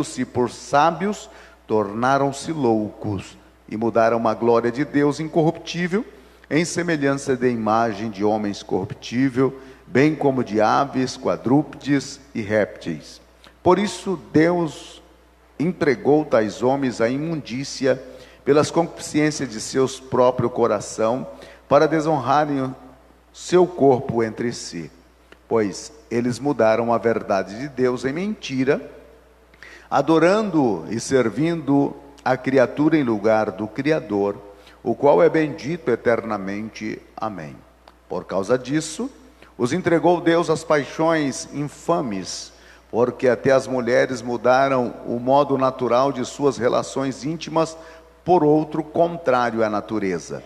tendo-se por sábios, tornaram-se loucos e mudaram a glória de Deus incorruptível em semelhança de imagem de homens corruptível, bem como de aves, quadrúpedes e répteis. Por isso Deus entregou tais homens à imundícia pelas concupiscências de seus próprio coração, para desonrarem seu corpo entre si. Pois eles mudaram a verdade de Deus em mentira, adorando e servindo a criatura em lugar do Criador, o qual é bendito eternamente. Amém. Por causa disso, os entregou Deus às paixões infames, porque até as mulheres mudaram o modo natural de suas relações íntimas por outro contrário à natureza.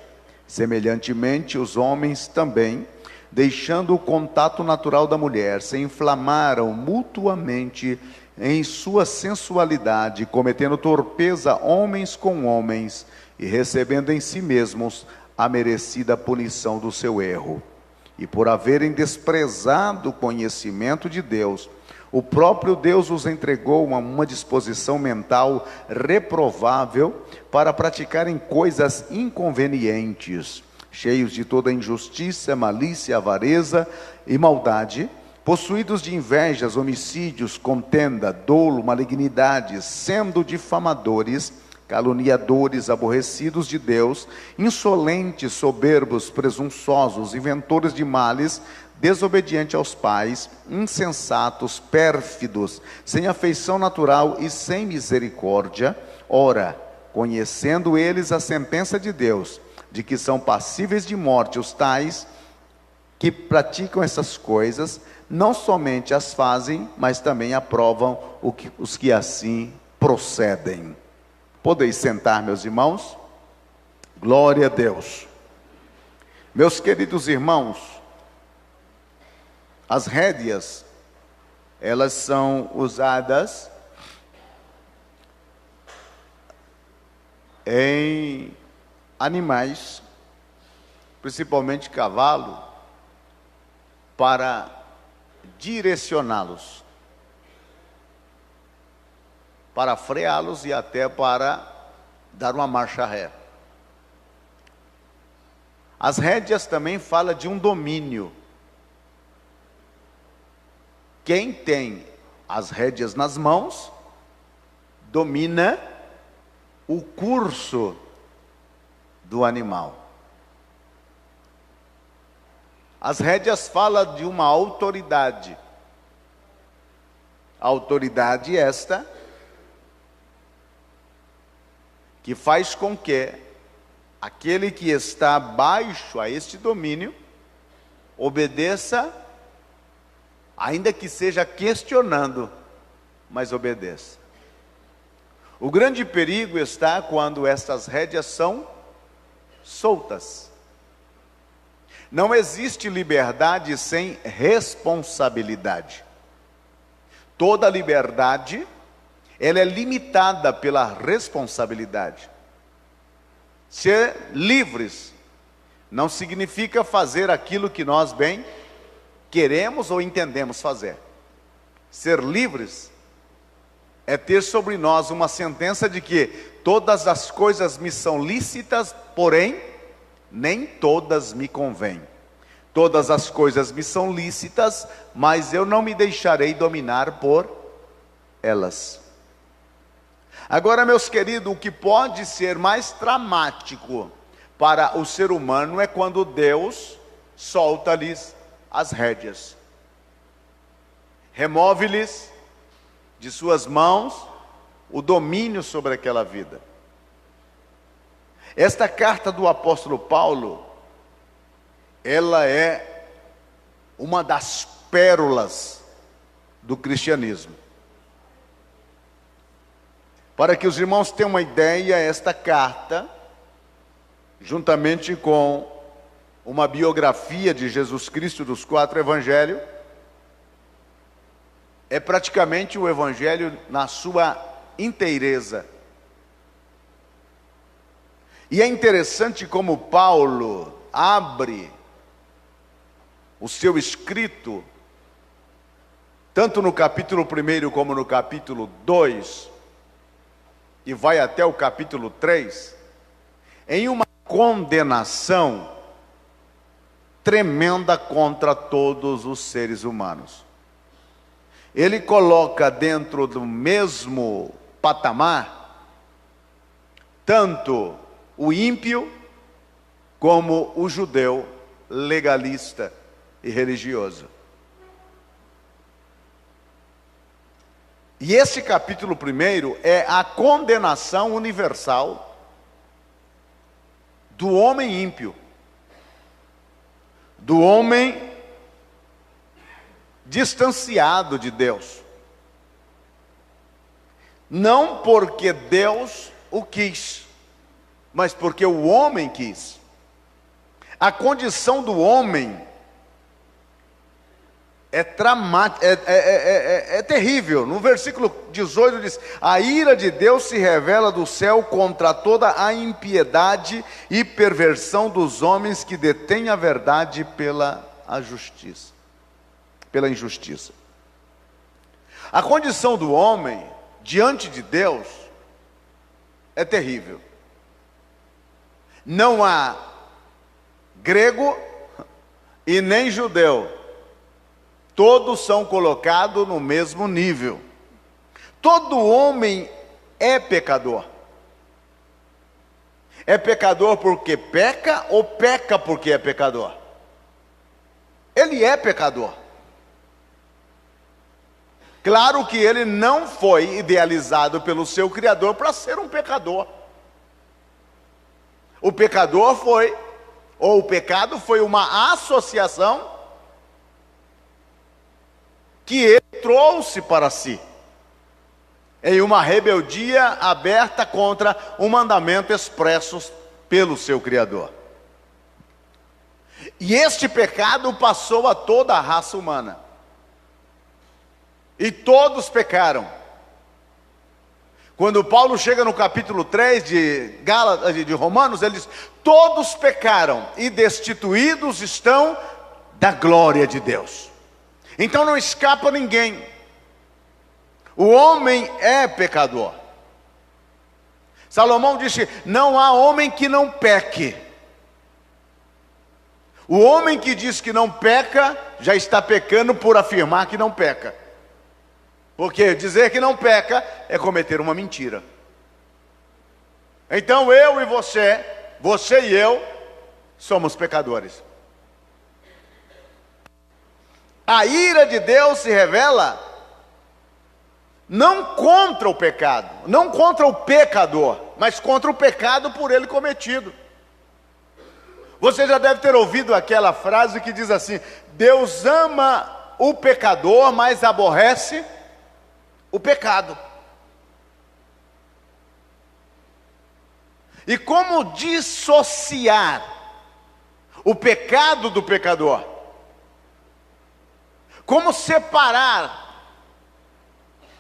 Semelhantemente, os homens também, deixando o contato natural da mulher, se inflamaram mutuamente em sua sensualidade, cometendo torpeza homens com homens e recebendo em si mesmos a merecida punição do seu erro. E por haverem desprezado o conhecimento de Deus, o próprio Deus os entregou a uma disposição mental reprovável para praticarem coisas inconvenientes, cheios de toda injustiça, malícia, avareza e maldade, possuídos de invejas, homicídios, contenda, dolo, malignidade, sendo difamadores, caluniadores, aborrecidos de Deus, insolentes, soberbos, presunçosos, inventores de males, desobedientes aos pais, insensatos, pérfidos, sem afeição natural e sem misericórdia. Ora, conhecendo eles a sentença de Deus, de que são passíveis de morte os tais que praticam essas coisas, não somente as fazem, mas também aprovam os que assim procedem. Podeis sentar, meus irmãos? Glória a Deus. Meus queridos irmãos, as rédeas, elas são usadas em animais, principalmente cavalo, para direcioná-los, para freá-los e até para dar uma marcha ré. As rédeas também falam de um domínio. Quem tem as rédeas nas mãos, domina o curso do animal. As rédeas falam de uma autoridade. A autoridade esta que faz com que aquele que está abaixo a este domínio obedeça, ainda que seja questionando, mas obedeça. O grande perigo está quando estas rédeas são soltas. Não existe liberdade sem responsabilidade. Toda liberdade, ela é limitada pela responsabilidade. Ser livres não significa fazer aquilo que nós bem queremos ou entendemos fazer. Ser livres é ter sobre nós uma sentença de que todas as coisas me são lícitas, porém nem todas me convêm. Todas as coisas me são lícitas, mas eu não me deixarei dominar por elas. Agora, meus queridos, o que pode ser mais dramático para o ser humano é quando Deus solta-lhes as rédeas, remove-lhes de suas mãos o domínio sobre aquela vida. Esta carta do apóstolo Paulo, ela é uma das pérolas do cristianismo. Para que os irmãos tenham uma ideia, esta carta, juntamente com uma biografia de Jesus Cristo dos 4 evangelhos, é praticamente o evangelho na sua inteireza. E é interessante como Paulo abre o seu escrito tanto no capítulo 1 como no capítulo 2, e vai até o capítulo 3, em uma condenação tremenda contra todos os seres humanos. Ele coloca dentro do mesmo patamar tanto o ímpio como o judeu legalista e religioso. E esse capítulo 1 é a condenação universal do homem ímpio, do homem distanciado de Deus. Não porque Deus o quis, mas porque o homem quis. A condição do homem é terrível. No versículo 18 diz: a ira de Deus se revela do céu contra toda a impiedade e perversão dos homens que detêm a verdade pela injustiça. A condição do homem diante de Deus é terrível. Não há grego e nem judeu, todos são colocados no mesmo nível. Todo homem é pecador. É pecador porque peca ou peca porque é pecador? Ele é pecador. Claro que ele não foi idealizado pelo seu Criador para ser um pecador. O pecador foi, ou o pecado foi uma associação que ele trouxe para si, em uma rebeldia aberta contra o mandamento expresso pelo seu Criador. E este pecado passou a toda a raça humana. E todos pecaram. Quando Paulo chega no capítulo 3 de Romanos, ele diz: todos pecaram e destituídos estão da glória de Deus. Então não escapa ninguém. O homem é pecador. Salomão disse: não há homem que não peque. O homem que diz que não peca, já está pecando por afirmar que não peca. Porque dizer que não peca é cometer uma mentira. Então eu e você e eu, somos pecadores. A ira de Deus se revela não contra o pecado, não contra o pecador, mas contra o pecado por ele cometido. Você já deve ter ouvido aquela frase que diz assim: Deus ama o pecador, mas aborrece o pecado. E como dissociar o pecado do pecador? Como separar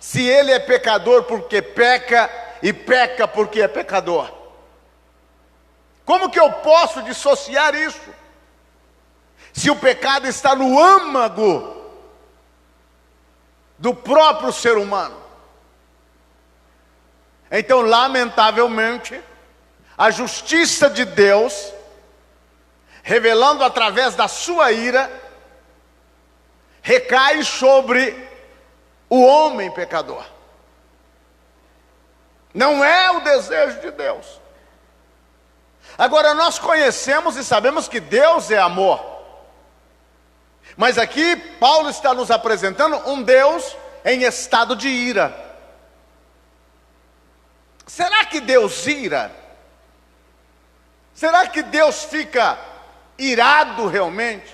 se ele é pecador porque peca e peca porque é pecador? Como que eu posso dissociar isso? Se o pecado está no âmago do próprio ser humano. Então, lamentavelmente, a justiça de Deus, revelando através da sua ira, recai sobre o homem pecador. Não é o desejo de Deus. Agora, nós conhecemos e sabemos que Deus é amor. Mas aqui Paulo está nos apresentando um Deus em estado de ira. Será que Deus ira? Será que Deus fica irado realmente?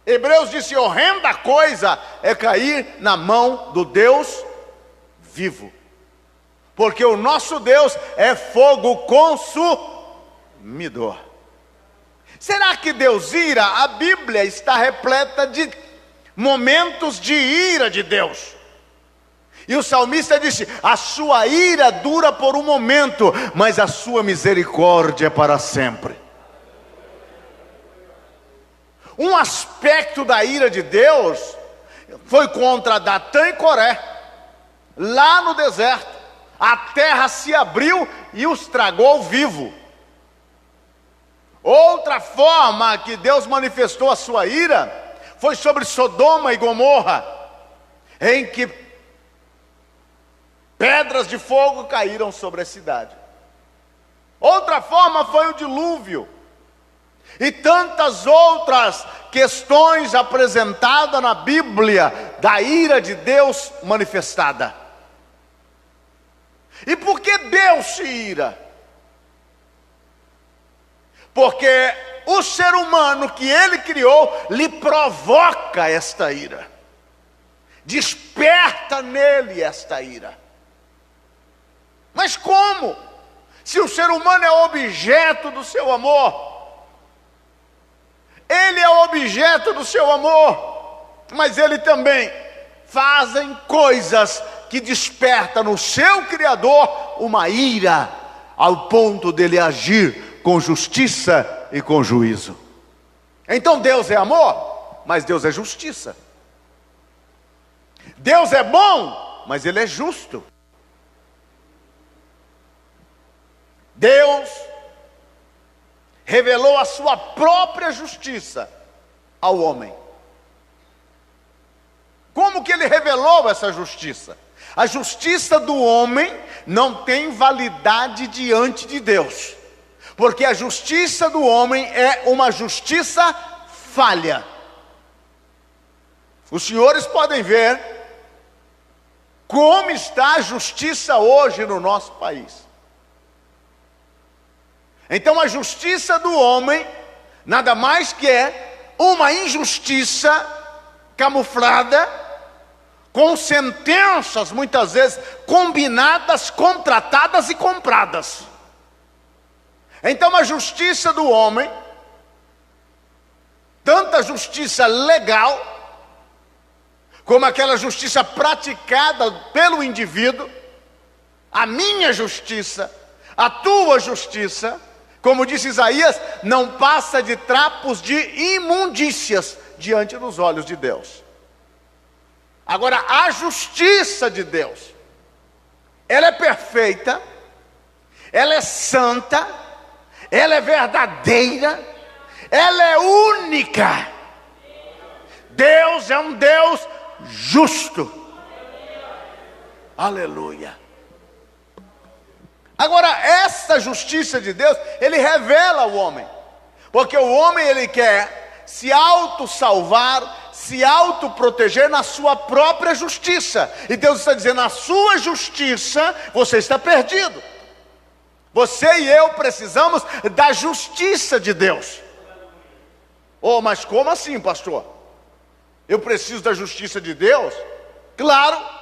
Hebreus disse: horrenda coisa é cair na mão do Deus vivo. Porque o nosso Deus é fogo consumidor. Será que Deus ira? A Bíblia está repleta de momentos de ira de Deus. E o salmista disse: a sua ira dura por um momento, mas a sua misericórdia é para sempre. Um aspecto da ira de Deus foi contra Datã e Coré, lá no deserto. A terra se abriu e os tragou vivo. Outra forma que Deus manifestou a sua ira foi sobre Sodoma e Gomorra, em que pedras de fogo caíram sobre a cidade. Outra forma foi o dilúvio. E tantas outras questões apresentadas na Bíblia da ira de Deus manifestada. E por que Deus se ira? Porque o ser humano que Ele criou lhe provoca esta ira. Desperta nele esta ira. Mas como? Se o ser humano é objeto do seu amor. Ele é objeto do seu amor, mas ele também fazem coisas que despertam no seu Criador uma ira, ao ponto dele agir com justiça e com juízo. Então Deus é amor, mas Deus é justiça. Deus é bom, mas Ele é justo. Deus revelou a sua própria justiça ao homem. Como que Ele revelou essa justiça? A justiça do homem não tem validade diante de Deus, porque a justiça do homem é uma justiça falha. Os senhores podem ver como está a justiça hoje no nosso país. Então a justiça do homem nada mais que é uma injustiça camuflada, com sentenças muitas vezes combinadas, contratadas e compradas. Então a justiça do homem, tanto a justiça legal, como aquela justiça praticada pelo indivíduo, a minha justiça, a tua justiça, como disse Isaías, não passa de trapos de imundícias diante dos olhos de Deus. Agora, a justiça de Deus, ela é perfeita, ela é santa, ela é verdadeira, ela é única. Deus é um Deus justo. Aleluia. Agora, essa justiça de Deus, Ele revela ao homem. Porque o homem, ele quer se auto-salvar, se auto-proteger na sua própria justiça. E Deus está dizendo, na sua justiça, você está perdido. Você e eu precisamos da justiça de Deus. Oh, mas como assim, pastor? Eu preciso da justiça de Deus? Claro.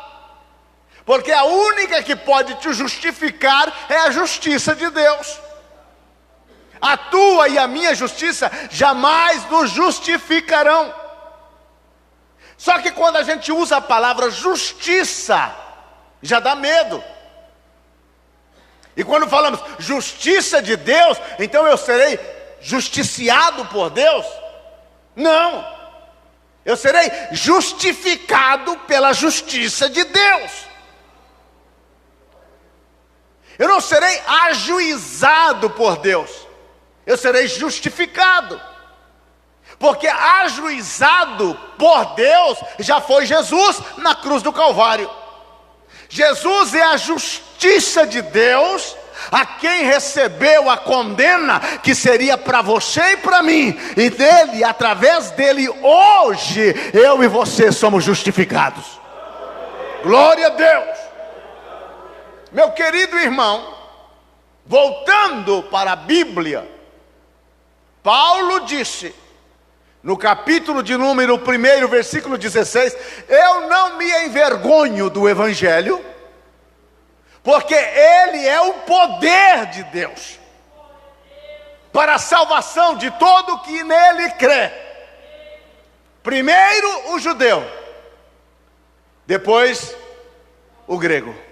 Porque a única que pode te justificar é a justiça de Deus. A tua e a minha justiça jamais nos justificarão. Só que quando a gente usa a palavra justiça, já dá medo. E quando falamos justiça de Deus, então eu serei justiciado por Deus? Não. Eu serei justificado pela justiça de Deus. Eu não serei ajuizado por Deus, eu serei justificado. Porque ajuizado por Deus já foi Jesus na cruz do Calvário. Jesus é a justiça de Deus, a quem recebeu a condena que seria para você e para mim. E dele, através dele, hoje eu e você somos justificados. Glória a Deus. Meu querido irmão, voltando para a Bíblia, Paulo disse, no capítulo de número 1, versículo 16, eu não me envergonho do Evangelho, porque ele é o poder de Deus, para a salvação de todo que nele crê. Primeiro o judeu, depois o grego.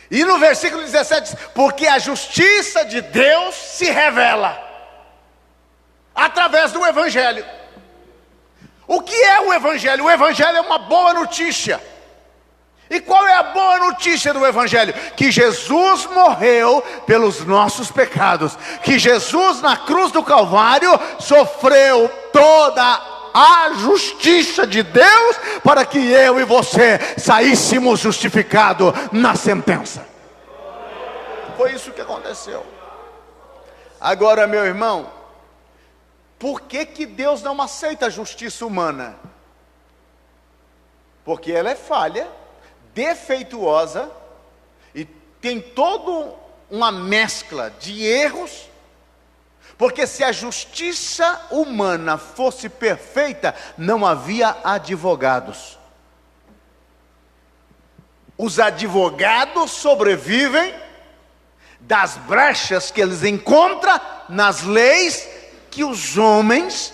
E no versículo 17 diz, porque a justiça de Deus se revela através do Evangelho. O que é o Evangelho? O Evangelho é uma boa notícia. E qual é a boa notícia do Evangelho? Que Jesus morreu pelos nossos pecados. Que Jesus na cruz do Calvário sofreu toda a justiça de Deus para que eu e você saíssemos justificados na sentença. Foi isso que aconteceu. Agora, meu irmão, por que Deus não aceita a justiça humana? Porque ela é falha, defeituosa e tem toda uma mescla de erros. Porque se a justiça humana fosse perfeita, não havia advogados. Os advogados sobrevivem das brechas que eles encontram nas leis que os homens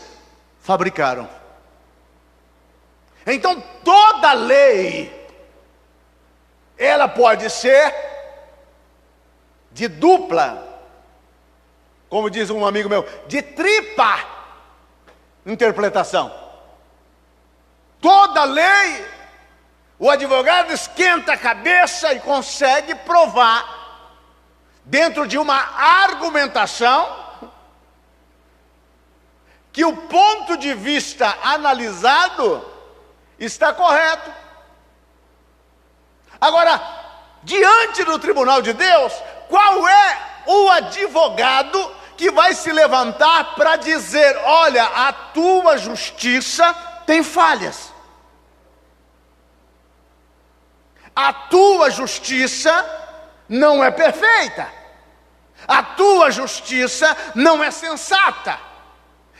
fabricaram. Então toda lei, ela pode ser de dupla, como diz um amigo meu, de tripla interpretação. Toda lei, o advogado esquenta a cabeça e consegue provar, dentro de uma argumentação, que o ponto de vista analisado está correto. Agora, diante do tribunal de Deus, qual é o advogado que vai se levantar para dizer: olha, a tua justiça tem falhas, a tua justiça não é perfeita, a tua justiça não é sensata,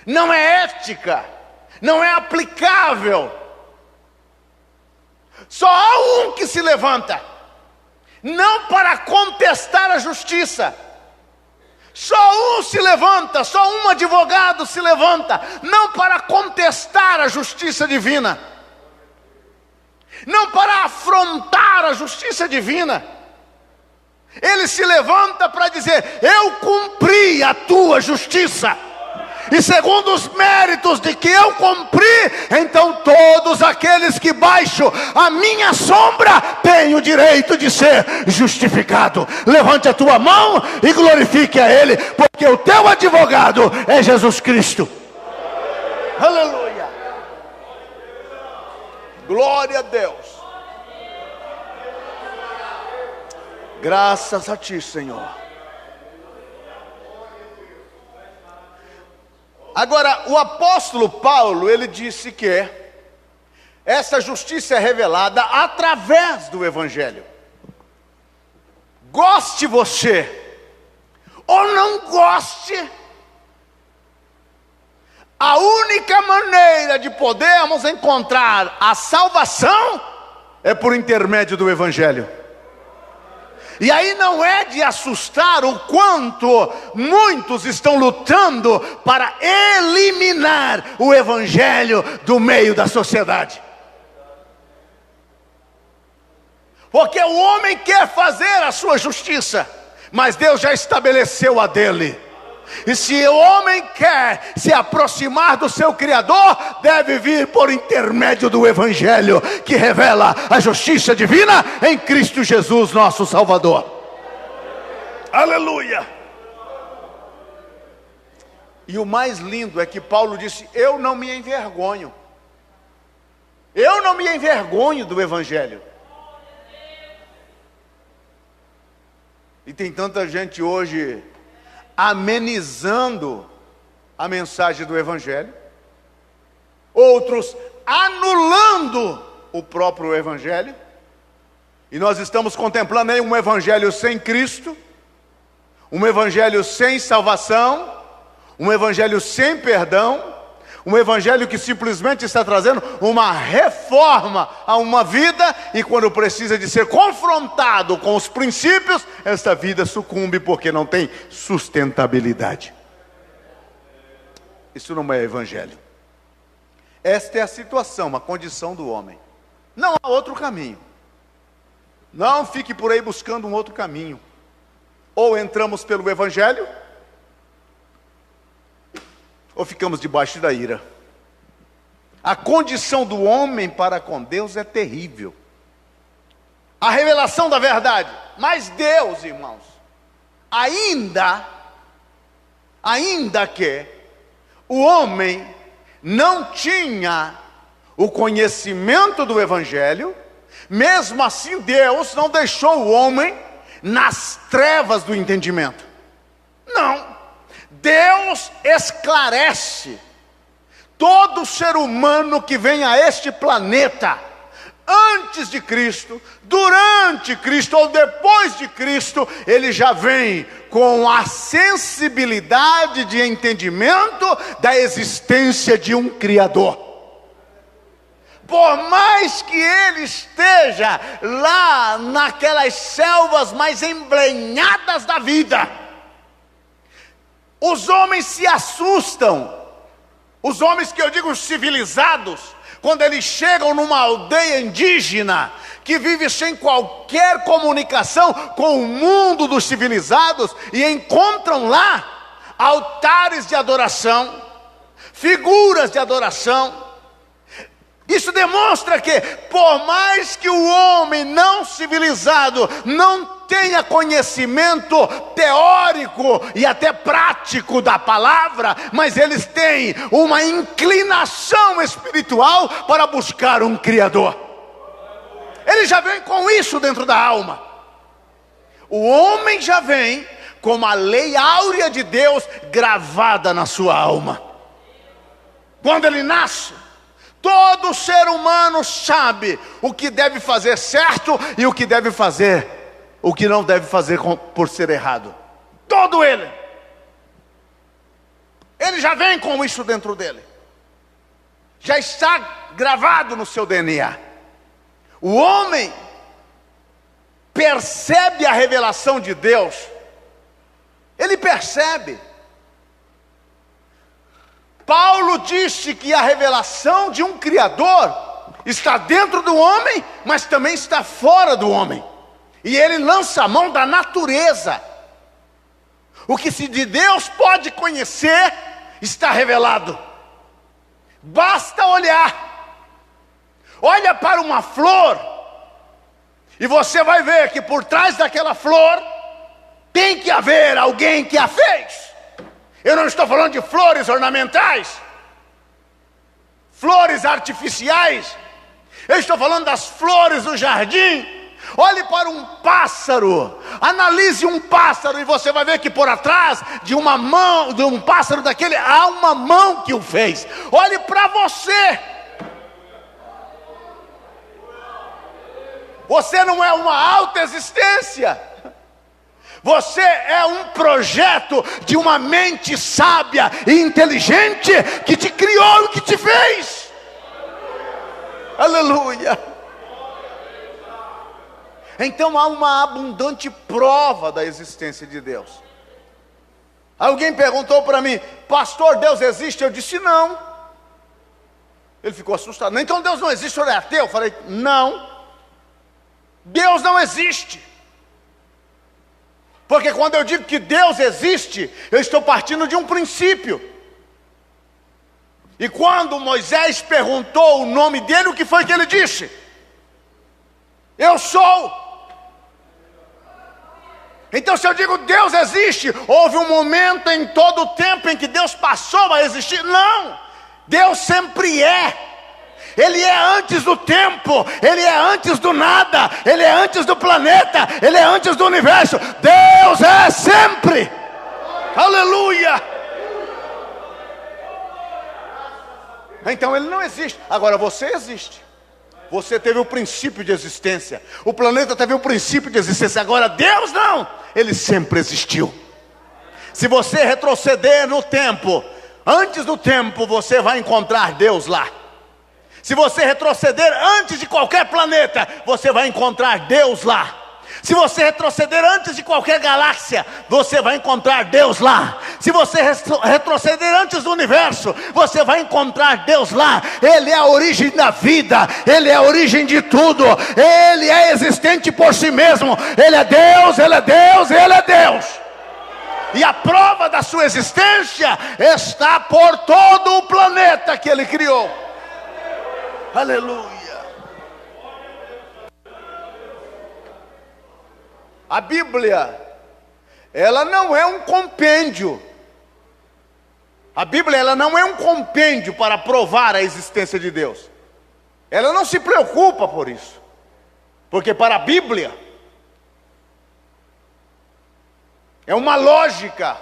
não é ética, não é aplicável. Só há um que se levanta, não para contestar a justiça. Só um se levanta, só um advogado se levanta, não para contestar a justiça divina, não para afrontar a justiça divina. Ele se levanta para dizer: eu cumpri a tua justiça, e segundo os méritos de que eu cumpri, então todos aqueles que baixo a minha sombra têm o direito de ser justificado. Levante a tua mão e glorifique a Ele, porque o teu advogado é Jesus Cristo. Aleluia. Glória a Deus. Graças a Ti, Senhor. Agora, o apóstolo Paulo, ele disse que essa justiça é revelada através do Evangelho. Goste você ou não goste, a única maneira de podermos encontrar a salvação é por intermédio do Evangelho. E aí não é de assustar o quanto muitos estão lutando para eliminar o Evangelho do meio da sociedade. Porque o homem quer fazer a sua justiça, mas Deus já estabeleceu a dele. E se o homem quer se aproximar do seu Criador, deve vir por intermédio do Evangelho, que revela a justiça divina em Cristo Jesus, nosso Salvador. Aleluia! E o mais lindo é que Paulo disse: eu não me envergonho. Eu não me envergonho do Evangelho. E tem tanta gente hoje amenizando a mensagem do Evangelho, outros anulando o próprio Evangelho, e nós estamos contemplando aí um Evangelho sem Cristo, um Evangelho sem salvação, um Evangelho sem perdão, um Evangelho que simplesmente está trazendo uma reforma a uma vida, e quando precisa de ser confrontado com os princípios, esta vida sucumbe porque não tem sustentabilidade. Isso não é Evangelho. Esta é a situação, a condição do homem. Não há outro caminho. Não fique por aí buscando um outro caminho. Ou entramos pelo Evangelho, ou ficamos debaixo da ira. A condição do homem para com Deus é terrível. A revelação da verdade. Mas Deus, irmãos, ainda que o homem não tinha o conhecimento do Evangelho, mesmo assim Deus não deixou o homem nas trevas do entendimento. Não. Deus esclarece todo ser humano que vem a este planeta, antes de Cristo, durante Cristo ou depois de Cristo, ele já vem com a sensibilidade de entendimento da existência de um Criador. Por mais que ele esteja lá naquelas selvas mais embrenhadas da vida, os homens se assustam, os homens que eu digo civilizados, quando eles chegam numa aldeia indígena, que vive sem qualquer comunicação com o mundo dos civilizados, e encontram lá altares de adoração, figuras de adoração. Isso demonstra que, por mais que o homem não civilizado não tenha conhecimento teórico e até prático da palavra, mas eles têm uma inclinação espiritual para buscar um Criador. Ele já vem com isso dentro da alma. O homem já vem com a lei áurea de Deus gravada na sua alma. Quando ele nasce, todo ser humano sabe o que deve fazer certo e o que deve fazer, o que não deve fazer por ser errado. Todo ele já vem com isso dentro dele. Já está gravado no seu DNA. O homem percebe a revelação de Deus. Ele percebe. Paulo disse que a revelação de um Criador está dentro do homem, mas também está fora do homem. E ele lança a mão da natureza. O que se de Deus pode conhecer está revelado. Basta olhar. Olha para uma flor e você vai ver que por trás daquela flor tem que haver alguém que a fez. Eu não estou falando de flores ornamentais, flores artificiais. Eu estou falando das flores do jardim. Olhe para um pássaro, analise um pássaro e você vai ver que por atrás de uma mão, de um pássaro daquele, há uma mão que o fez. Olhe para você. Você não é uma autoexistência. Você é um projeto de uma mente sábia e inteligente que te criou e que te fez. Aleluia. Então há uma abundante prova da existência de Deus. Alguém perguntou para mim: pastor, Deus existe? Eu disse não. Ele ficou assustado. Então Deus não existe, o senhor é ateu? Eu falei: não, Deus não existe. Porque quando eu digo que Deus existe, eu estou partindo de um princípio. E quando Moisés perguntou o nome dele, o que foi que ele disse? Eu sou. Então se eu digo Deus existe, houve um momento em todo o tempo em que Deus passou a existir? Não, Deus sempre é. Ele é antes do tempo, Ele é antes do nada, Ele é antes do planeta, Ele é antes do universo. Deus é sempre. Aleluia. Então Ele não existe. Agora você existe. Você teve o princípio de existência. O planeta teve o princípio de existência. Agora Deus não. Ele sempre existiu. Se você retroceder no tempo, antes do tempo, você vai encontrar Deus lá. Se você retroceder antes de qualquer planeta, você vai encontrar Deus lá. Se você retroceder antes de qualquer galáxia, você vai encontrar Deus lá. Se você retroceder antes do universo, você vai encontrar Deus lá. Ele é a origem da vida, Ele é a origem de tudo. Ele é existente por si mesmo. Ele é Deus, Ele é Deus, Ele é Deus. E a prova da sua existência está por todo o planeta que Ele criou. Aleluia. A Bíblia, ela não é um compêndio. A Bíblia, ela não é um compêndio para provar a existência de Deus. Ela não se preocupa por isso. Porque para a Bíblia, é uma lógica,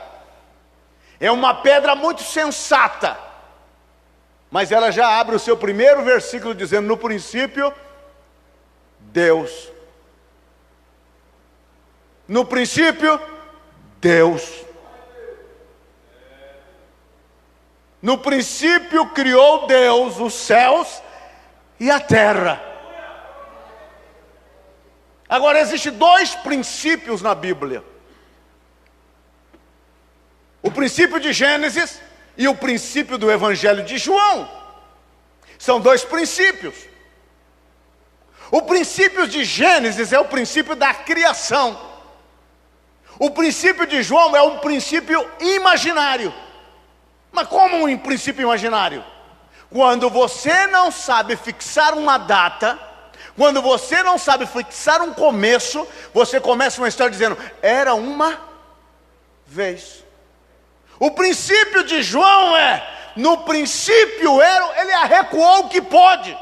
é uma pedra muito sensata. Mas ela já abre o seu primeiro versículo dizendo: no princípio, Deus. No princípio, Deus. No princípio criou Deus os céus e a terra. Agora, existem dois princípios na Bíblia: o princípio de Gênesis e o princípio do Evangelho de João. São dois princípios. O princípio de Gênesis é o princípio da criação. O princípio de João é um princípio imaginário. Mas como um princípio imaginário? Quando você não sabe fixar uma data, quando você não sabe fixar um começo, você começa uma história dizendo: era uma vez. O princípio de João é: no princípio ele arrecuou o que pôde.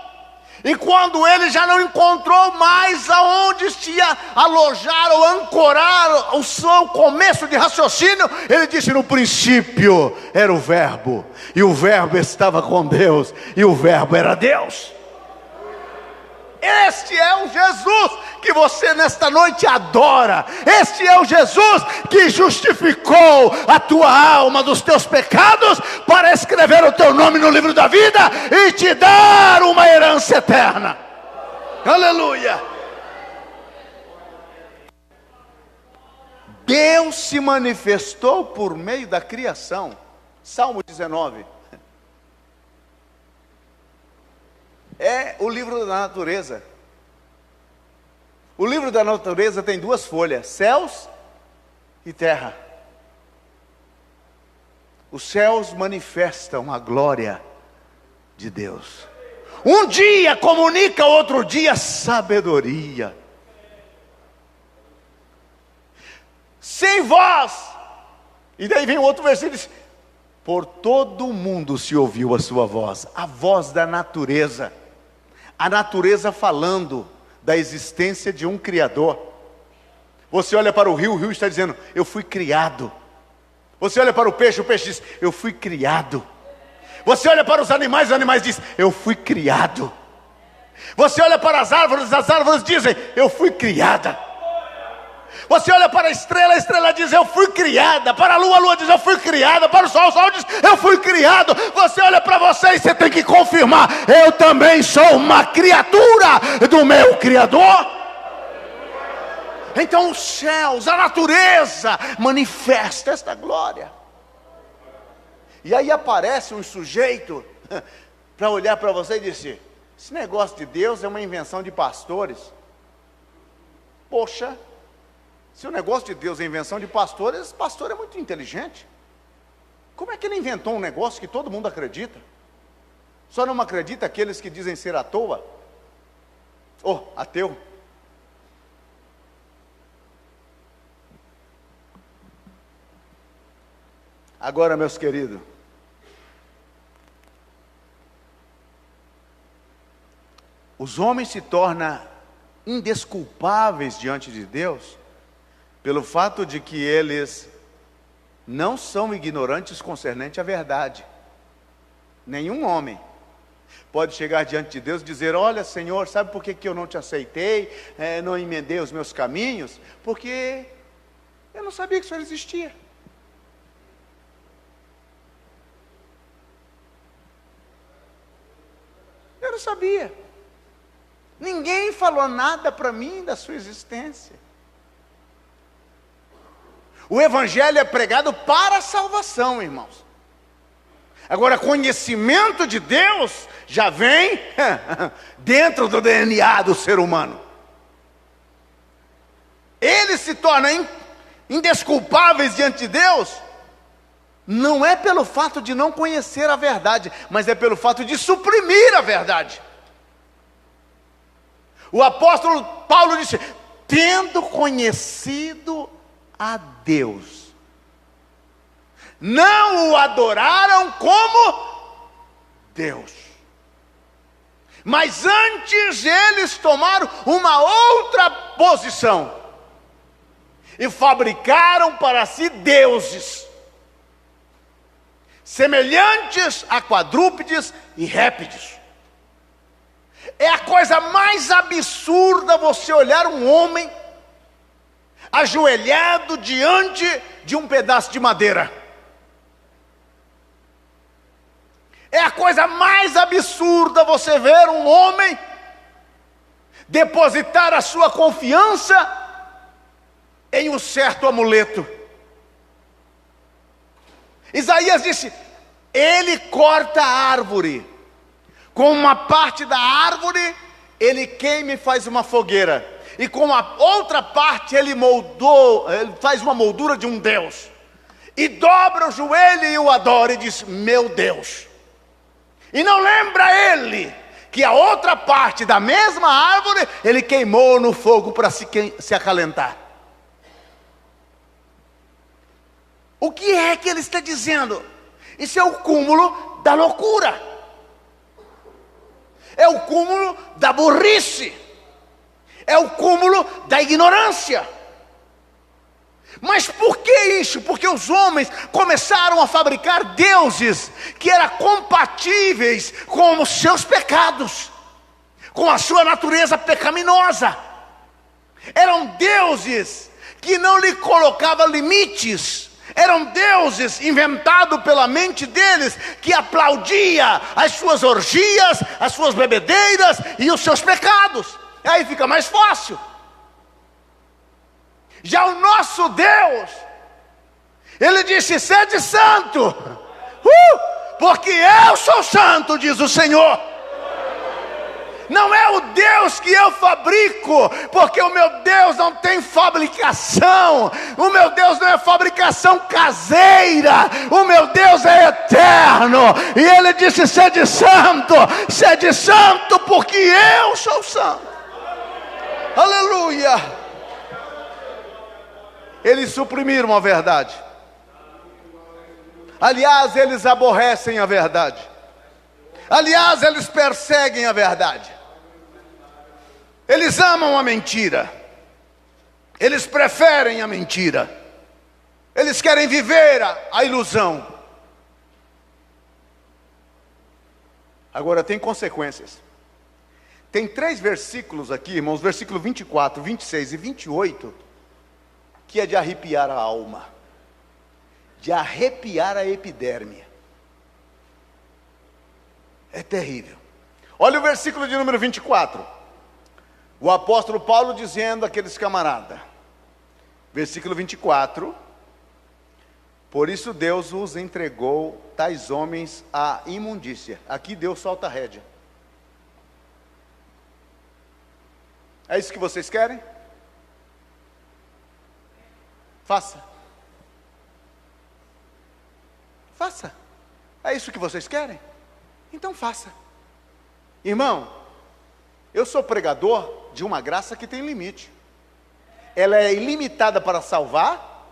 E quando ele já não encontrou mais aonde se alojar ou ancorar o seu começo de raciocínio, ele disse: no princípio era o Verbo, e o Verbo estava com Deus, e o Verbo era Deus. Este é o Jesus que você nesta noite adora. Este é o Jesus que justificou a tua alma dos teus pecados para escrever o teu nome no livro da vida e te dar uma herança eterna. Aleluia. Deus se manifestou por meio da criação. Salmo 19 é o livro da natureza. O livro da natureza tem duas folhas: céus e terra. Os céus manifestam a glória de Deus. Um dia comunica outro dia sabedoria. Sem voz. E daí vem outro versículo e diz: por todo o mundo se ouviu a sua voz. A voz da natureza. A natureza falando da existência de um Criador. Você olha para o rio está dizendo: eu fui criado. Você olha para o peixe diz: eu fui criado. Você olha para os animais dizem: eu fui criado. Você olha para as árvores dizem: eu fui criada. Você olha para a estrela diz: eu fui criada. Para a lua diz: eu fui criada. Para o sol diz: eu fui criado. Você olha para você e você tem que confirmar: eu também sou uma criatura do meu Criador. Então os céus, a natureza manifesta esta glória. E aí aparece um sujeito para olhar para você e dizer: esse negócio de Deus é uma invenção de pastores. Poxa, se o negócio de Deus é invenção de pastores, esse pastor é muito inteligente. Como é que ele inventou um negócio que todo mundo acredita? Só não acredita aqueles que dizem ser à toa? Ateu. Agora, meus queridos, os homens se tornam indesculpáveis diante de Deus pelo fato de que eles não são ignorantes concernente à verdade. Nenhum homem pode chegar diante de Deus e dizer: olha, Senhor, sabe por que eu não te aceitei, não emendei os meus caminhos? Porque eu não sabia que o Senhor existia. Eu não sabia. Ninguém falou nada para mim da sua existência. O Evangelho é pregado para a salvação, irmãos. Agora, conhecimento de Deus já vem dentro do DNA do ser humano. Eles se tornam indesculpáveis diante de Deus, não é pelo fato de não conhecer a verdade, mas é pelo fato de suprimir a verdade. O apóstolo Paulo disse: tendo conhecido a Deus, não o adoraram como Deus, mas antes eles tomaram uma outra posição e fabricaram para si deuses, semelhantes a quadrúpedes e répteis. É a coisa mais absurda você olhar um homem ajoelhado diante de um pedaço de madeira. É a coisa mais absurda você ver um homem depositar a sua confiança em um certo amuleto. Isaías disse: ele corta a árvore, com uma parte da árvore ele queima e faz uma fogueira, e com a outra parte ele faz uma moldura de um Deus, e dobra o joelho e o adora, e diz: meu Deus. E não lembra ele que a outra parte da mesma árvore ele queimou no fogo para se acalentar. O que é que ele está dizendo? Isso é o cúmulo da loucura, é o cúmulo da burrice, é o cúmulo da ignorância. Mas por que isso? Porque os homens começaram a fabricar deuses que eram compatíveis com os seus pecados, com a sua natureza pecaminosa. Eram deuses que não lhe colocavam limites. Eram deuses inventados pela mente deles, que aplaudia as suas orgias, as suas bebedeiras e os seus pecados. Aí fica mais fácil. Já o nosso Deus, ele disse: sede santo, porque eu sou santo, diz o Senhor. Não é o Deus que eu fabrico, porque o meu Deus não tem fabricação. O meu Deus não é fabricação caseira. O meu Deus é eterno. E ele disse: sede santo, porque eu sou santo. Aleluia. Eles suprimiram a verdade. Aliás, eles aborrecem a verdade. Aliás, eles perseguem a verdade. Eles amam a mentira. Eles preferem a mentira. Eles querem viver a ilusão. Agora tem consequências. Tem 3 versículos aqui, irmãos, versículo 24, 26 e 28, que é de arrepiar a alma, de arrepiar a epiderme. É terrível. Olha o versículo de número 24. O apóstolo Paulo dizendo àqueles camaradas, versículo 24: por isso Deus os entregou tais homens à imundícia. Aqui Deus solta a rédea. É isso que vocês querem? Faça. Faça. É isso que vocês querem? Então faça. Irmão, eu sou pregador de uma graça que tem limite. Ela é ilimitada para salvar.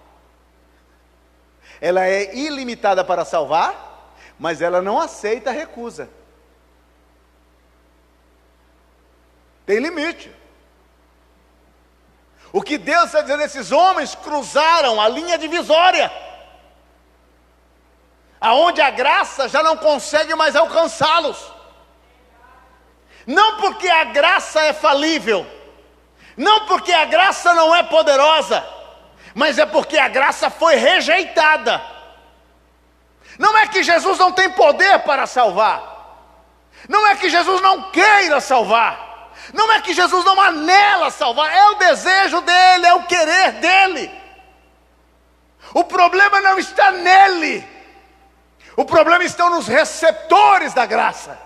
Ela é ilimitada para salvar, mas ela não aceita recusa. Tem limite. O que Deus está dizendo, esses homens cruzaram a linha divisória, aonde a graça já não consegue mais alcançá-los. Não porque a graça é falível, não porque a graça não é poderosa, mas é porque a graça foi rejeitada. Não é que Jesus não tem poder para salvar, não é que Jesus não queira salvar, não é que Jesus não anela salvar, é o desejo dele, é o querer dele. O problema não está nele, o problema está nos receptores da graça.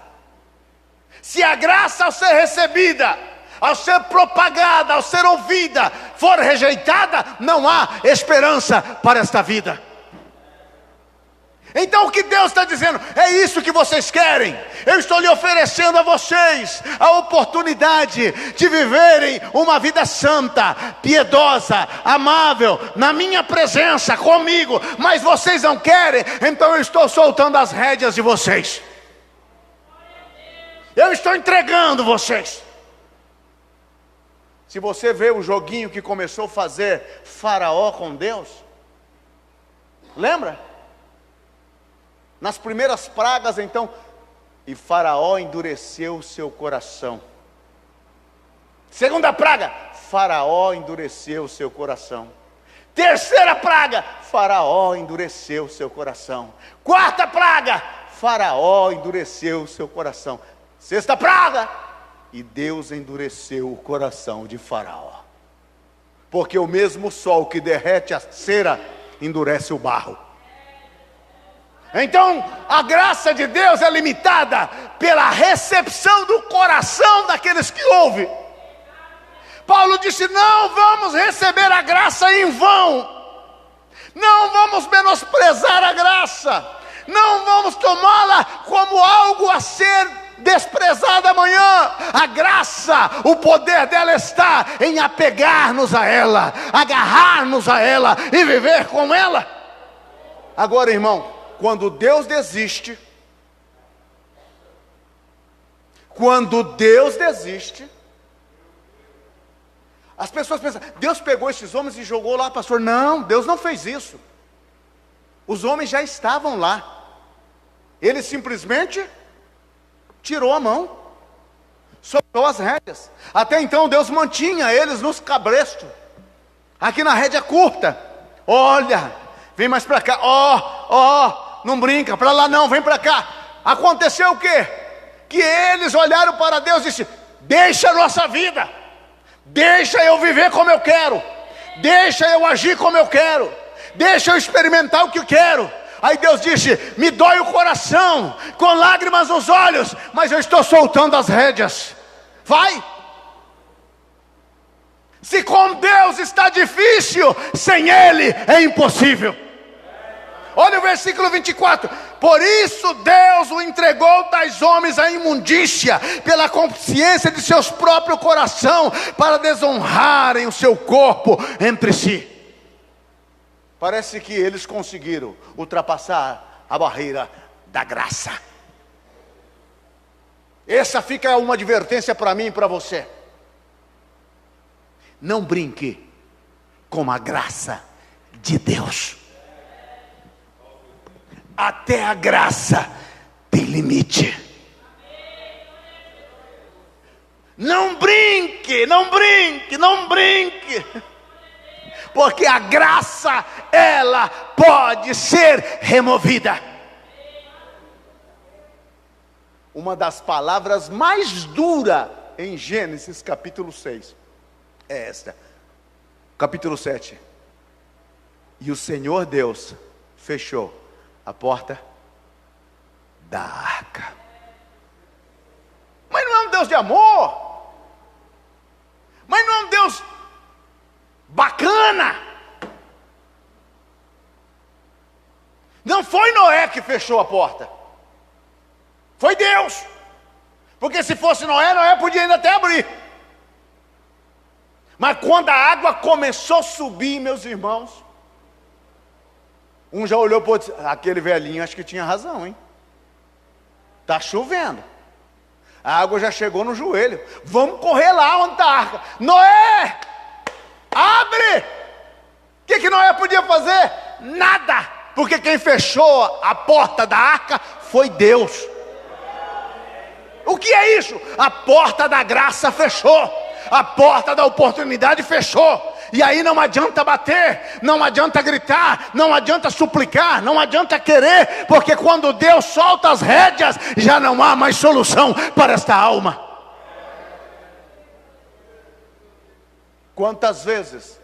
Se a graça, ao ser recebida, ao ser propagada, ao ser ouvida, for rejeitada, não há esperança para esta vida. Então o que Deus está dizendo? É isso que vocês querem? Eu estou lhe oferecendo a vocês a oportunidade de viverem uma vida santa, piedosa, amável, na minha presença, comigo. Mas vocês não querem, então eu estou soltando as rédeas de vocês. Eu estou entregando vocês. Se você vê o joguinho que começou a fazer Faraó com Deus, lembra? Nas primeiras pragas, então, e Faraó endureceu o seu coração. Segunda praga, Faraó endureceu o seu coração. Terceira praga, Faraó endureceu o seu coração. Quarta praga, Faraó endureceu o seu coração. Sexta praga, e Deus endureceu o coração de Faraó. Porque o mesmo sol que derrete a cera, endurece o barro. Então, a graça de Deus é limitada pela recepção do coração daqueles que ouvem. Paulo disse: não vamos receber a graça em vão. Não vamos menosprezar a graça. Não vamos tomá-la como algo a ser desprezado amanhã. A graça, o poder dela está em apegar-nos a ela, agarrar-nos a ela e viver com ela. Agora, irmão, quando Deus desiste, as pessoas pensam: Deus pegou esses homens e jogou lá, pastor. Não, Deus não fez isso. Os homens já estavam lá. Ele simplesmente tirou a mão, soltou as rédeas. Até então Deus mantinha eles nos cabrestos, aqui na rédea curta. Olha, vem mais para cá. Não brinca, para lá não, vem para cá. Aconteceu o quê? Que eles olharam para Deus e disseram: deixa a nossa vida, deixa eu viver como eu quero, deixa eu agir como eu quero, deixa eu experimentar o que eu quero. Aí Deus disse: me dói o coração, com lágrimas nos olhos, mas eu estou soltando as rédeas. Vai. Se com Deus está difícil, sem Ele é impossível. Olha o versículo 24. Por isso Deus o entregou tais homens à imundícia, pela consciência de seus próprios coração, para desonrarem o seu corpo entre si. Parece que eles conseguiram ultrapassar a barreira da graça. Essa fica uma advertência para mim e para você. Não brinque com a graça de Deus. Até a graça tem limite. Não brinque, não brinque, não brinque. Porque a graça, ela pode ser removida. Uma das palavras mais duras em Gênesis capítulo 6 é esta. Capítulo 7. E o Senhor Deus fechou a porta da arca. Mas não é um Deus de amor? Mas não é um Deus bacana? Não foi Noé que fechou a porta, foi Deus. Porque se fosse Noé, Noé podia ainda até abrir. Mas quando a água começou a subir, meus irmãos, um já olhou para o outro: aquele velhinho acho que tinha razão, hein? Está chovendo, a água já chegou no joelho, vamos correr lá onde está a arca. Noé, abre! O que Noé podia fazer? Nada, porque quem fechou a porta da arca foi Deus. O que é isso? A porta da graça fechou, a porta da oportunidade fechou. E aí não adianta bater, não adianta gritar, não adianta suplicar, não adianta querer, porque quando Deus solta as rédeas, já não há mais solução para esta alma. Quantas vezes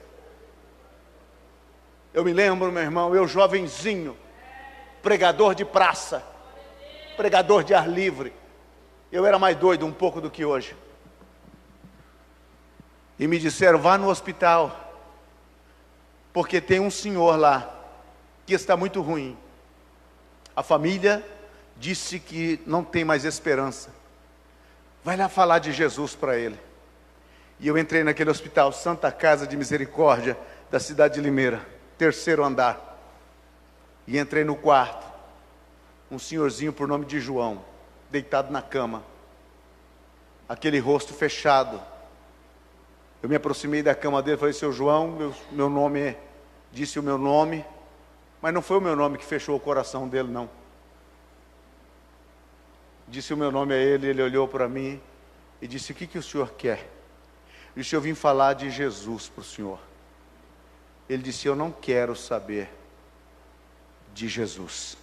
eu me lembro, meu irmão, eu jovenzinho, pregador de praça, pregador de ar livre. Eu era mais doido um pouco do que hoje. E me disseram: vá no hospital, porque tem um senhor lá que está muito ruim. A família disse que não tem mais esperança. Vai lá falar de Jesus para ele. E eu entrei naquele hospital, Santa Casa de Misericórdia, da cidade de Limeira, 3º andar. E entrei no quarto. Um senhorzinho por nome de João, deitado na cama. Aquele rosto fechado. Eu me aproximei da cama dele e falei: seu João, meu nome é... Disse o meu nome, mas não foi o meu nome que fechou o coração dele, não. Disse o meu nome a ele, ele olhou para mim e disse: o que o senhor quer? Eu disse: eu vim falar de Jesus para o senhor. Ele disse: eu não quero saber de Jesus.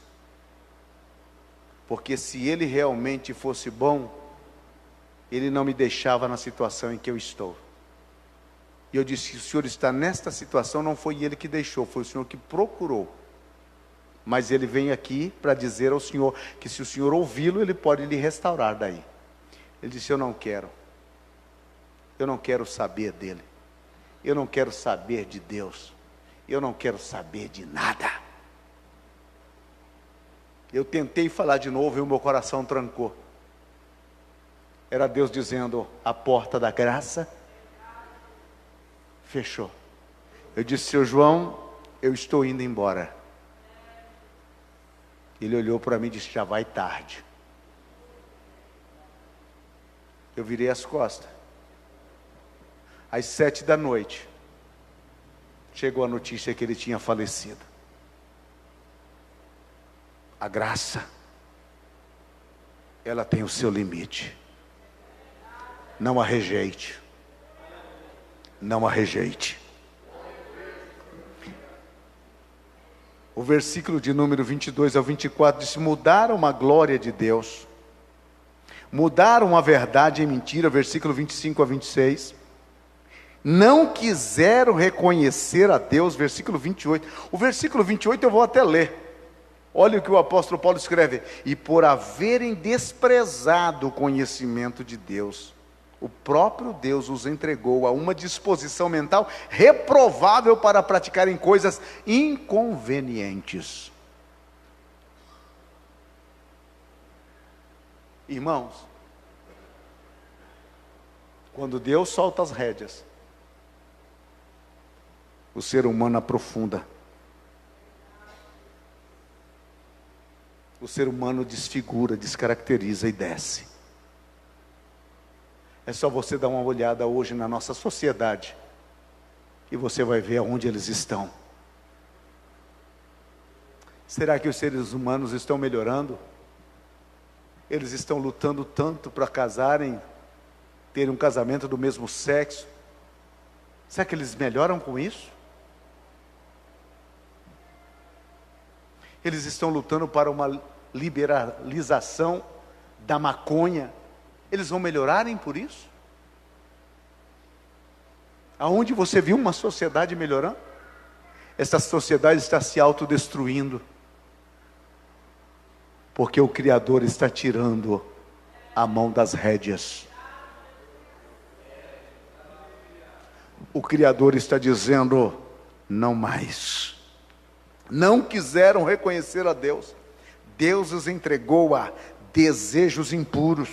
Porque se ele realmente fosse bom, ele não me deixava na situação em que eu estou. E eu disse: o senhor está nesta situação, não foi ele que deixou, foi o senhor que procurou. Mas ele vem aqui para dizer ao senhor que se o senhor ouvi-lo, ele pode lhe restaurar daí. Ele disse: eu não quero saber dele, eu não quero saber de Deus, eu não quero saber de nada. Eu tentei falar de novo e o meu coração trancou. Era Deus dizendo: a porta da graça fechou. Eu disse: seu João, eu estou indo embora. Ele olhou para mim e disse: já vai tarde. Eu virei as costas. Às 7 da noite, chegou a notícia que ele tinha falecido. A graça, ela tem o seu limite. Não a rejeite. Não a rejeite. O versículo de número 22 ao 24 diz: mudaram a glória de Deus, mudaram a verdade em mentira. Versículo 25 a 26. Não quiseram reconhecer a Deus. Versículo 28. O versículo 28 eu vou até ler. Olha o que o apóstolo Paulo escreve: e por haverem desprezado o conhecimento de Deus, o próprio Deus os entregou a uma disposição mental reprovável para praticarem coisas inconvenientes. Irmãos, quando Deus solta as rédeas, o ser humano aprofunda. O ser humano desfigura, descaracteriza e desce. É só você dar uma olhada hoje na nossa sociedade e você vai ver aonde eles estão. Será que os seres humanos estão melhorando? Eles estão lutando tanto para casarem, terem um casamento do mesmo sexo. Será que eles melhoram com isso? Eles estão lutando para uma liberalização da maconha. Eles vão melhorarem por isso? Aonde você viu uma sociedade melhorando? Essa sociedade está se autodestruindo, porque o Criador está tirando a mão das rédeas. O Criador está dizendo: não mais. Não quiseram reconhecer a Deus. Deus os entregou a desejos impuros,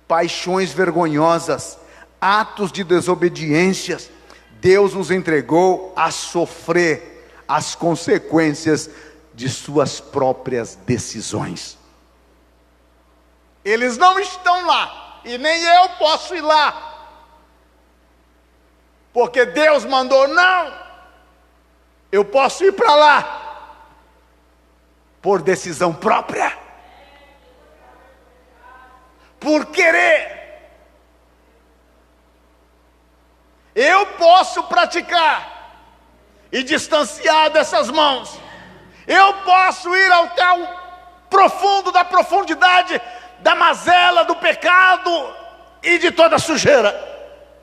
paixões vergonhosas, atos de desobediências. Deus os entregou a sofrer as consequências de suas próprias decisões. Eles não estão lá, e nem eu posso ir lá, porque Deus mandou. Não, eu posso ir para lá por decisão própria, por querer. Eu posso praticar e distanciar dessas mãos. Eu posso ir até o profundo da profundidade da mazela, do pecado e de toda a sujeira,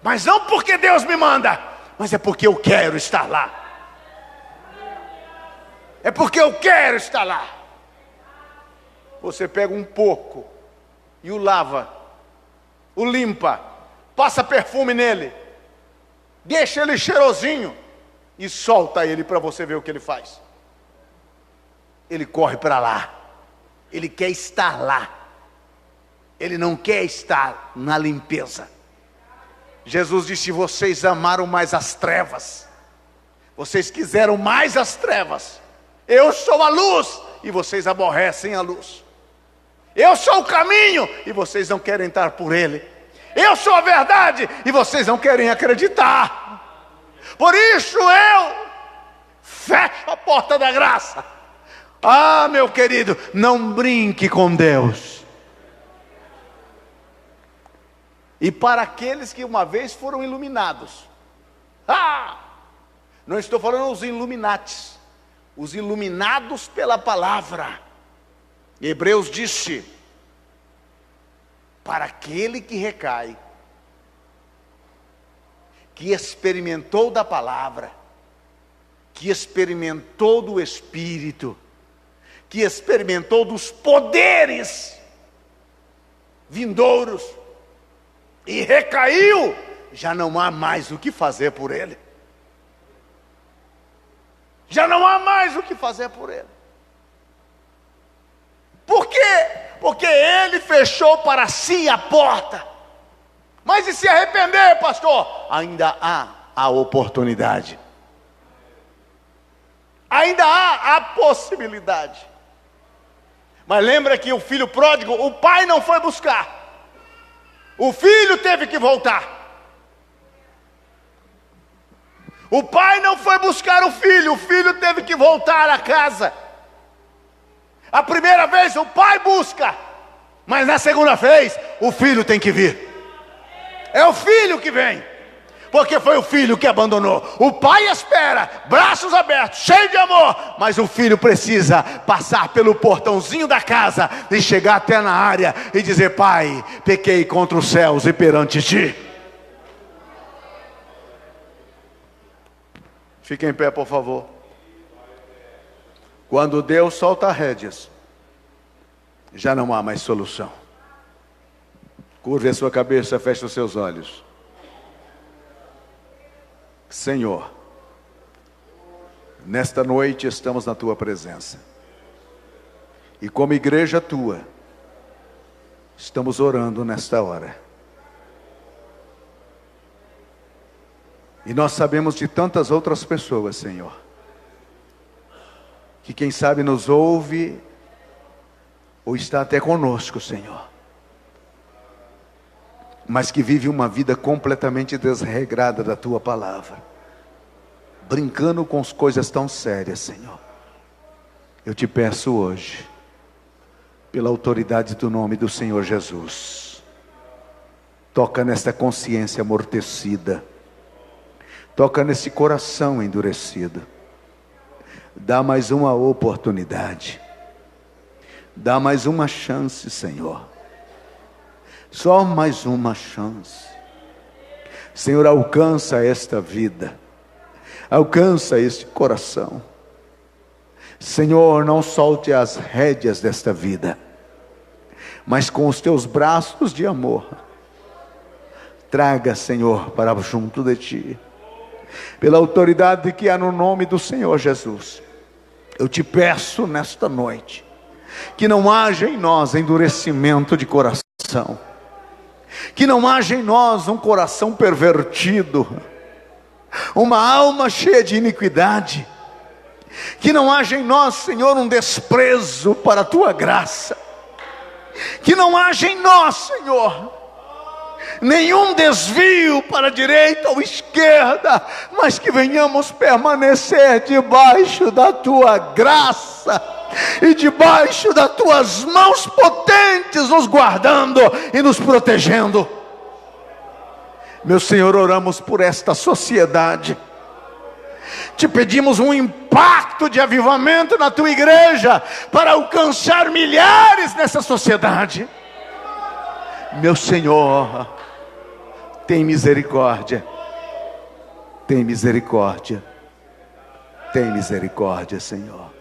mas não porque Deus me manda, mas é porque eu quero estar lá. É porque eu quero estar lá. Você pega um porco e o lava, o limpa, passa perfume nele, deixa ele cheirosinho e solta ele para você ver o que ele faz. Ele corre para lá, Ele quer estar lá. Ele não quer estar na limpeza. Jesus disse: vocês amaram mais as trevas. Vocês quiseram mais as trevas. Eu sou a luz e vocês aborrecem a luz. Eu sou o caminho e vocês não querem estar por ele. Eu sou a verdade e vocês não querem acreditar. Por isso eu fecho a porta da graça. Ah, meu querido, não brinque com Deus. E para aqueles que uma vez foram iluminados, não estou falando os Illuminatis, os iluminados pela palavra. Hebreus disse: para aquele que recai, que experimentou da palavra, que experimentou do Espírito, que experimentou dos poderes vindouros e recaiu, já não há mais o que fazer por ele. Já não há mais o que fazer por ele. Por quê? Porque ele fechou para si a porta. Mas e se arrepender, pastor? Ainda há a oportunidade. Ainda há a possibilidade. Mas lembra que o filho pródigo, o pai não foi buscar. O filho teve que voltar. O pai não foi buscar o filho teve que voltar a casa. A primeira vez o pai busca, mas na segunda vez o filho tem que vir. É o filho que vem, porque foi o filho que abandonou. O pai espera, braços abertos, cheio de amor, mas o filho precisa passar pelo portãozinho da casa e chegar até na área e dizer: pai, pequei contra os céus e perante ti. Fique em pé, por favor. Quando Deus solta rédeas, já não há mais solução. Curve a sua cabeça, feche os seus olhos. Senhor, nesta noite estamos na tua presença. E como igreja tua, estamos orando nesta hora. E nós sabemos de tantas outras pessoas, Senhor, que quem sabe nos ouve ou está até conosco, Senhor, mas que vive uma vida completamente desregrada da tua palavra, brincando com as coisas tão sérias, Senhor. Eu te peço hoje, pela autoridade do nome do Senhor Jesus, toca nesta consciência amortecida, toca nesse coração endurecido, dá mais uma oportunidade, dá mais uma chance, Senhor, só mais uma chance. Senhor, alcança esta vida, alcança este coração. Senhor, não solte as rédeas desta vida, mas com os teus braços de amor, traga, Senhor, para junto de ti. Pela autoridade que há no nome do Senhor Jesus, eu te peço nesta noite, que não haja em nós endurecimento de coração, que não haja em nós um coração pervertido, uma alma cheia de iniquidade, que não haja em nós, Senhor, um desprezo para a tua graça, que não haja em nós, Senhor, nenhum desvio para a direita ou esquerda, mas que venhamos permanecer debaixo da tua graça e debaixo das tuas mãos potentes, nos guardando e nos protegendo. Meu Senhor, oramos por esta sociedade, te pedimos um impacto de avivamento na tua igreja, para alcançar milhares nessa sociedade. Meu Senhor, tem misericórdia, tem misericórdia, tem misericórdia, Senhor.